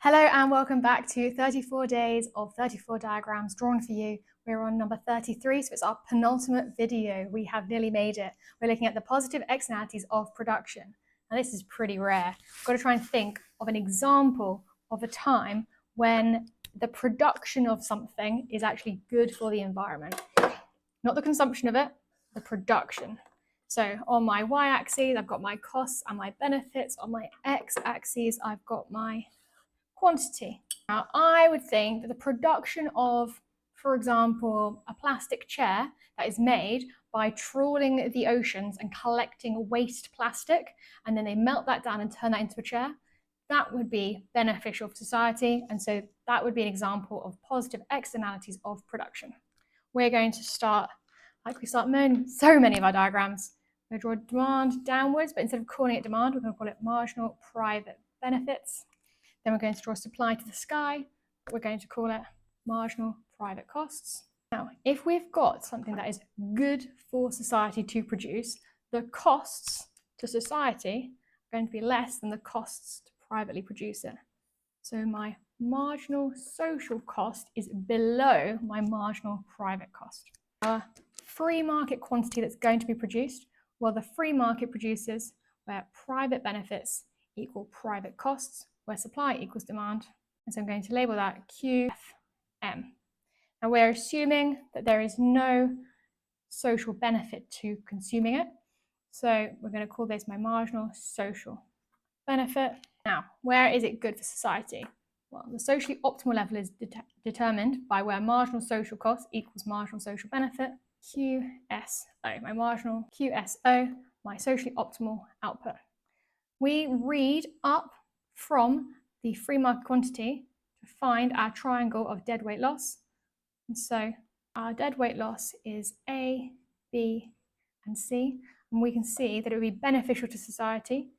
Hello and welcome back to 34 days of 34 diagrams drawn for you. We're on number 33, so it's our penultimate video. We have nearly made it. We're looking at the positive externalities of production. Now this is pretty rare. We've got to try and think of an example of a time when the production of something is actually good for the environment. Not the consumption of it, the production. So on my y-axis, I've got my costs and my benefits. On my x-axis, I've got my quantity. Now, I would think that the production of, for example, a plastic chair that is made by trawling the oceans and collecting waste plastic, and then they melt that down and turn that into a chair, that would be beneficial for society. And so that would be an example of positive externalities of production. We're going to start, like we start so many of our diagrams, we're going to draw demand downwards, but instead of calling it demand, we're going to call it marginal private benefits. Then we're going to draw supply to the sky. We're going to call it marginal private costs. Now, if we've got something that is good for society to produce, the costs to society are going to be less than the costs to privately produce it. So my marginal social cost is below my marginal private cost. Our free market quantity that's going to be produced, well, the free market produces where private benefits equal private costs, where supply equals demand. And so I'm going to label that QFM. Now we're assuming that there is no social benefit to consuming it. So we're going to call this my marginal social benefit. Now, where is it good for society? Well, the socially optimal level is determined by where marginal social cost equals marginal social benefit, QSO, my marginal QSO, my socially optimal output. We read up from the free market quantity to find our triangle of dead weight loss. And so our dead weight loss is A, B, and C. And we can see that it would be beneficial to society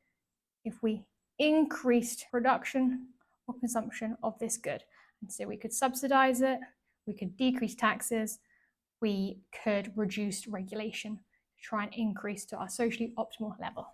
if we increased production or consumption of this good. And so we could subsidize it, we could decrease taxes, we could reduce regulation to try and increase to our socially optimal level.